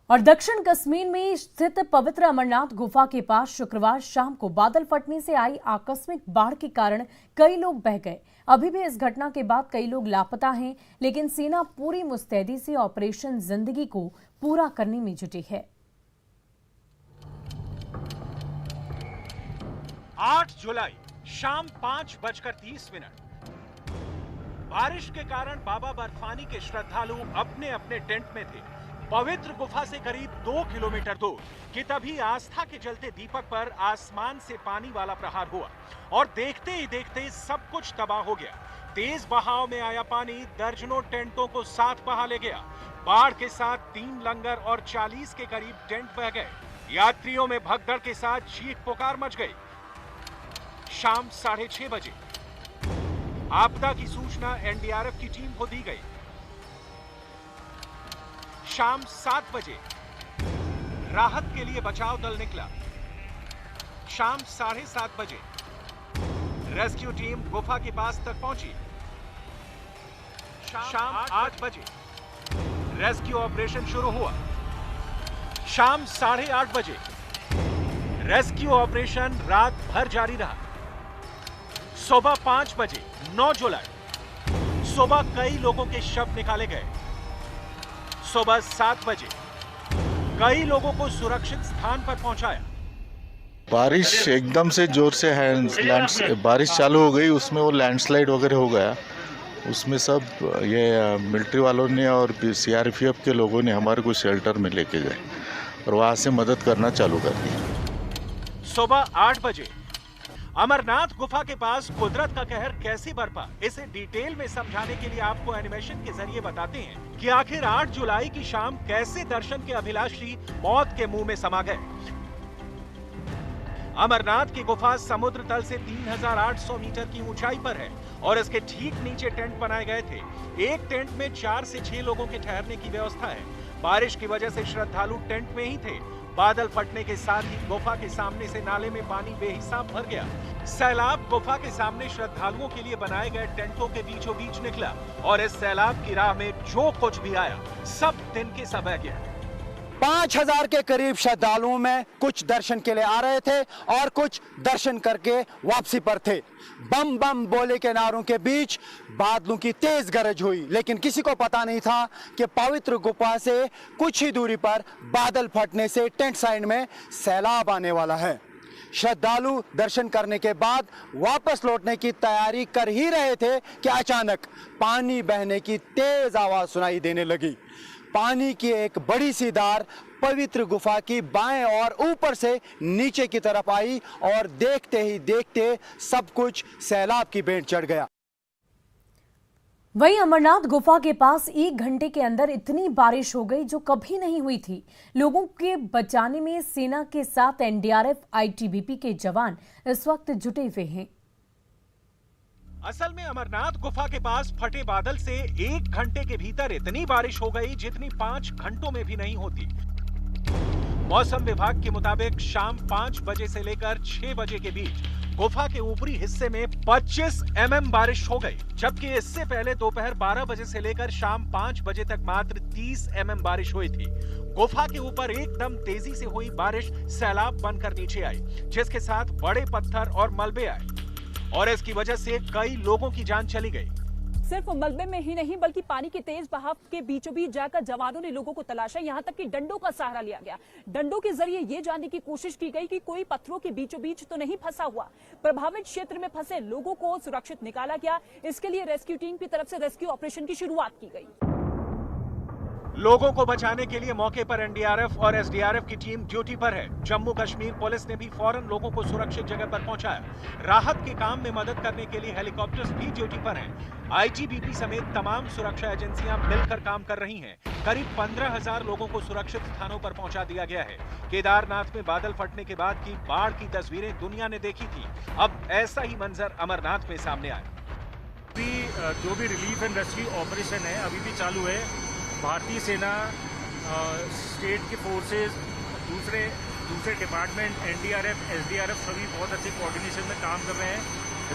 और दक्षिण कश्मीर में स्थित पवित्र अमरनाथ गुफा के पास शुक्रवार शाम को बादल फटने से आई आकस्मिक बाढ़ के कारण कई लोग बह गए। अभी भी इस घटना के बाद कई लोग लापता हैं, लेकिन सेना पूरी मुस्तैदी से ऑपरेशन जिंदगी को पूरा करने में जुटी है। 8 जुलाई शाम 5:30 बारिश के कारण बाबा बर्फानी के श्रद्धालु अपने अपने टेंट में थे। पवित्र गुफा से करीब 2 किलोमीटर दूर कि तभी आस्था के जलते दीपक पर आसमान से पानी वाला प्रहार हुआ और देखते ही देखते सब कुछ तबाह हो गया। तेज बहाव में आया पानी दर्जनों टेंटों को साथ बहा ले गया। बाढ़ के साथ 3 लंगर और 40 के करीब टेंट बह गए। यात्रियों में भगदड़ के साथ चीख पुकार मच गई। शाम 6:30 बजे आपदा की सूचना एनडीआरएफ की टीम को दी गई। शाम 7 बजे राहत के लिए बचाव दल निकला। शाम 7:30 बजे रेस्क्यू टीम गुफा के पास तक पहुंची। शाम 8 बजे रेस्क्यू ऑपरेशन शुरू हुआ। शाम 8:30 बजे रेस्क्यू ऑपरेशन रात भर जारी रहा। सुबह 5 बजे 9 जुलाई सुबह कई लोगों के शव निकाले गए। सुबह 7 बजे कई लोगों को सुरक्षित स्थान पर पहुंचाया। बारिश एकदम से जोर से बारिश चालू हो गई, उसमें वो लैंडस्लाइड वगैरह हो गया। उसमें सब ये मिलिट्री वालों ने और सीआरपीएफ के लोगों ने हमारे को शेल्टर में लेके गए और वहां से मदद करना चालू कर दिया। सुबह 8 बजे अमरनाथ गुफा के पास कुदरत का कहर कैसे बरपा, इसे डिटेल में समझाने के लिए आपको एनिमेशन के जरिए बताते हैं कि आखिर 8 जुलाई की शाम कैसे दर्शन के अभिलाषी मौत के मुंह में समा गए। अमरनाथ की गुफा समुद्र तल से 3800 मीटर की ऊंचाई पर है और इसके ठीक नीचे टेंट बनाए गए थे। एक टेंट में 4 से 6 लोगों के ठहरने की व्यवस्था है। बारिश की वजह से श्रद्धालु टेंट में ही थे। बादल फटने के साथ ही गुफा के सामने से नाले में पानी बेहिसाब भर गया। सैलाब गुफा के सामने श्रद्धालुओं के लिए बनाए गए टेंटों के बीचों बीच निकला और इस सैलाब की राह में जो कुछ भी आया सब दिन के सब बह गया। 5000 के करीब श्रद्धालुओं में कुछ दर्शन के लिए आ रहे थे और कुछ दर्शन करके वापसी पर थे। बम बम बोले के नारों के बीच बादलों की तेज गरज हुई, लेकिन किसी को पता नहीं था कि पवित्र गुफा से कुछ ही दूरी पर बादल फटने से टेंट साइड में सैलाब आने वाला है। श्रद्धालु दर्शन करने के बाद वापस लौटने की तैयारी कर ही रहे थे कि अचानक पानी बहने की तेज आवाज सुनाई देने लगी। पानी की एक बड़ी सी धार पवित्र गुफा की बाएं और ऊपर से नीचे की तरफ आई और देखते ही देखते सब कुछ सैलाब की भेंट चढ़ गया। वहीं अमरनाथ गुफा के पास 1 घंटे के अंदर इतनी बारिश हो गई जो कभी नहीं हुई थी। लोगों के बचाने में सेना के साथ एनडीआरएफ, आईटीबीपी के जवान इस वक्त जुटे हुए हैं। असल में अमरनाथ गुफा के पास फटे बादल से 1 घंटे के भीतर इतनी बारिश हो गई जितनी 5 घंटों में भी नहीं होती। मौसम विभाग के मुताबिक शाम 5 बजे से लेकर 6 बजे के बीच गुफा के ऊपरी हिस्से में 25 mm बारिश हो गई, जबकि इससे पहले दोपहर 12 बजे से लेकर शाम 5 बजे तक मात्र 30 mm बारिश हुई थी। गुफा के ऊपर एकदम तेजी से हुई बारिश सैलाब बनकर नीचे आई, जिसके साथ बड़े पत्थर और मलबे आए और इसकी वजह से कई लोगों की जान चली गई। सिर्फ मलबे में ही नहीं बल्कि पानी के तेज बहाव के बीचों बीच जाकर जवानों ने लोगों को तलाशा। यहां तक कि डंडों का सहारा लिया गया। डंडों के जरिए ये जानने की कोशिश की गई कि कोई पत्थरों के बीचों बीच तो नहीं फंसा हुआ। प्रभावित क्षेत्र में फंसे लोगों को सुरक्षित निकाला गया। इसके लिए रेस्क्यू टीम की तरफ से रेस्क्यू ऑपरेशन की शुरुआत की गई। लोगों को बचाने के लिए मौके पर एनडीआरएफ और एसडीआरएफ की टीम ड्यूटी पर है। जम्मू कश्मीर पुलिस ने भी फौरन लोगों को सुरक्षित जगह पर पहुंचाया। राहत के काम में मदद करने के लिए हेलीकॉप्टर्स भी ड्यूटी पर हैं। आईटीबीपी समेत तमाम सुरक्षा एजेंसियां मिलकर काम कर रही हैं। करीब 15,000 लोगों को सुरक्षित स्थानों पर पहुंचा दिया गया है। केदारनाथ में बादल फटने के बाद की बाढ़ की तस्वीरें दुनिया ने देखी थी। अब ऐसा ही मंजर अमरनाथ में सामने आया। जो भी रिलीफ एंड रेस्क्यू ऑपरेशन है अभी भी चालू है। भारतीय सेना, स्टेट के फोर्सेस, दूसरे डिपार्टमेंट, एनडीआरएफ, एसडीआरएफ सभी बहुत अच्छे कोऑर्डिनेशन में काम कर रहे हैं।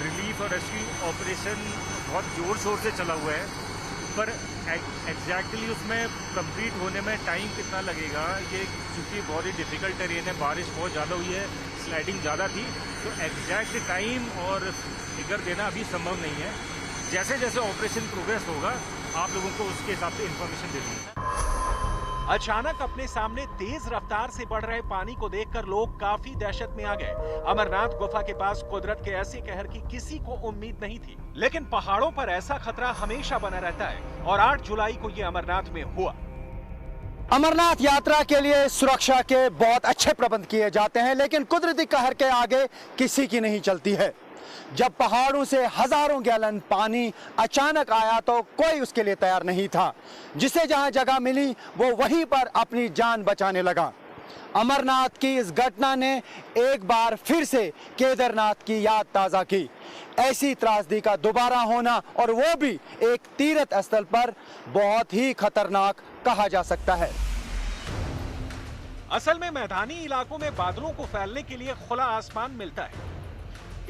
रिलीफ और रेस्क्यू ऑपरेशन बहुत जोर शोर से चला हुआ है। पर एग्जैक्टली उसमें कंप्लीट होने में टाइम कितना लगेगा, ये क्योंकि बहुत ही डिफिकल्ट टेरेन है, बारिश बहुत ज़्यादा हुई है, स्लाइडिंग ज़्यादा थी, तो एग्जैक्ट टाइम और फिगर देना अभी संभव नहीं है। जैसे जैसे ऑपरेशन प्रोग्रेस होगा आप लोगों को उसके हिसाब से इंफॉर्मेशन दे दूँगा। अचानक अपने सामने तेज रफ्तार से बढ़ रहे पानी को देखकर लोग काफी दहशत में आ गए। अमरनाथ गुफा के पास कुदरत के ऐसे कहर की किसी को उम्मीद नहीं थी, लेकिन पहाड़ों पर ऐसा खतरा हमेशा बना रहता है और 8 जुलाई को ये अमरनाथ में हुआ। अमरनाथ यात्रा के लिए सुरक्षा के बहुत अच्छे प्रबंध किए जाते हैं, लेकिन कुदरती कहर के आगे किसी की नहीं चलती है। जब पहाड़ों से हजारों गैलन पानी अचानक आया तो कोई उसके लिए तैयार नहीं था। जिसे जहां जगह मिली वो वहीं पर अपनी जान बचाने लगा। अमरनाथ की इस घटना ने एक बार फिर से केदारनाथ की याद ताज़ा की। ऐसी त्रासदी का दोबारा होना, और वो भी एक तीर्थ स्थल पर, बहुत ही खतरनाक कहा जा सकता है। असल में मैदानी इलाकों में बादलों को फैलने के लिए खुला आसमान मिलता है,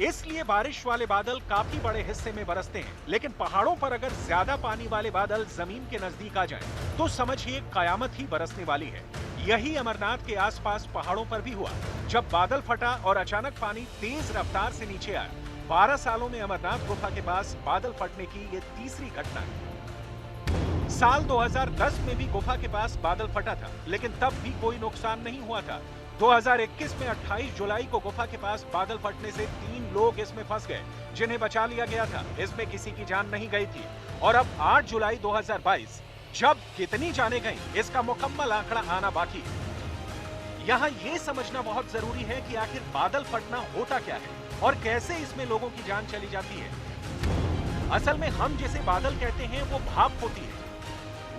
इसलिए बारिश वाले बादल काफी बड़े हिस्से में बरसते हैं। लेकिन पहाड़ों पर अगर ज्यादा पानी वाले बादल जमीन के नजदीक आ जाएं, तो समझिए कयामत ही बरसने वाली है। यही अमरनाथ के आसपास पहाड़ों पर भी हुआ, जब बादल फटा और अचानक पानी तेज रफ्तार से नीचे आया। 12 सालों में अमरनाथ गुफा के पास बादल फटने की ये तीसरी घटना है। साल 2010 में भी गुफा के पास बादल फटा था, लेकिन तब भी कोई नुकसान नहीं हुआ था। 2021 में 28 जुलाई को गुफा के पास बादल फटने से 3 लोग इसमें फंस गए, जिन्हें बचा लिया गया था। इसमें किसी की जान नहीं गई थी। और अब 8 जुलाई 2022, जब कितनी जाने गई, इसका मुकम्मल आंकड़ा आना बाकी है। यहाँ ये समझना बहुत जरूरी है कि आखिर बादल फटना होता क्या है और कैसे इसमें लोगों की जान चली जाती है। असल में हम जिसे बादल कहते हैं वो भाप होती है।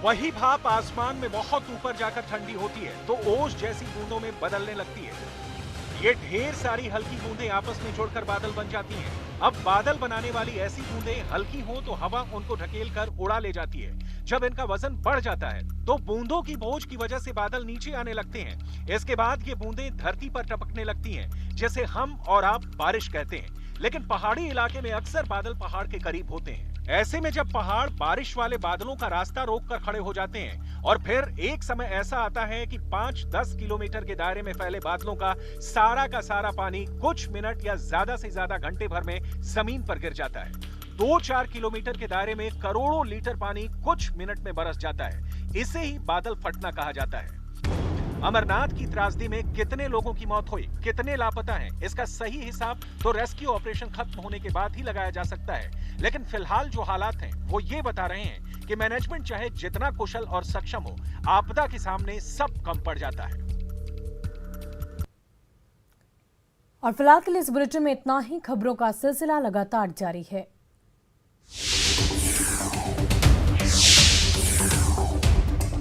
वही भाप आसमान में बहुत ऊपर जाकर ठंडी होती है तो ओस जैसी बूंदों में बदलने लगती है। ये ढेर सारी हल्की बूंदें आपस में जुड़कर बादल बन जाती हैं। अब बादल बनाने वाली ऐसी बूंदें हल्की हों तो हवा उनको ढकेल कर उड़ा ले जाती है। जब इनका वजन बढ़ जाता है तो बूंदों की बोझ की वजह से बादल नीचे आने लगते हैं। इसके बाद ये बूंदें धरती पर टपकने लगती हैं, जिसे हम और आप बारिश कहते हैं। लेकिन पहाड़ी इलाके में अक्सर बादल पहाड़ के करीब होते हैं। ऐसे में जब पहाड़ बारिश वाले बादलों का रास्ता रोककर खड़े हो जाते हैं और फिर एक समय ऐसा आता है कि 5-10 किलोमीटर के दायरे में फैले बादलों का सारा पानी कुछ मिनट या ज्यादा से ज्यादा घंटे भर में जमीन पर गिर जाता है। 2-4 किलोमीटर के दायरे में करोड़ों लीटर पानी कुछ मिनट में बरस जाता है। इसे ही बादल फटना कहा जाता है। अमरनाथ की त्रासदी में कितने लोगों की मौत हुई, कितने लापता हैं, इसका सही हिसाब तो रेस्क्यू ऑपरेशन खत्म होने के बाद ही लगाया जा सकता है। लेकिन फिलहाल जो हालात हैं वो ये बता रहे हैं कि मैनेजमेंट चाहे जितना कुशल और सक्षम हो, आपदा के सामने सब कम पड़ जाता है। और फिलहाल के लिए इस बुलेटिन में इतना ही। खबरों का सिलसिला लगातार जारी है।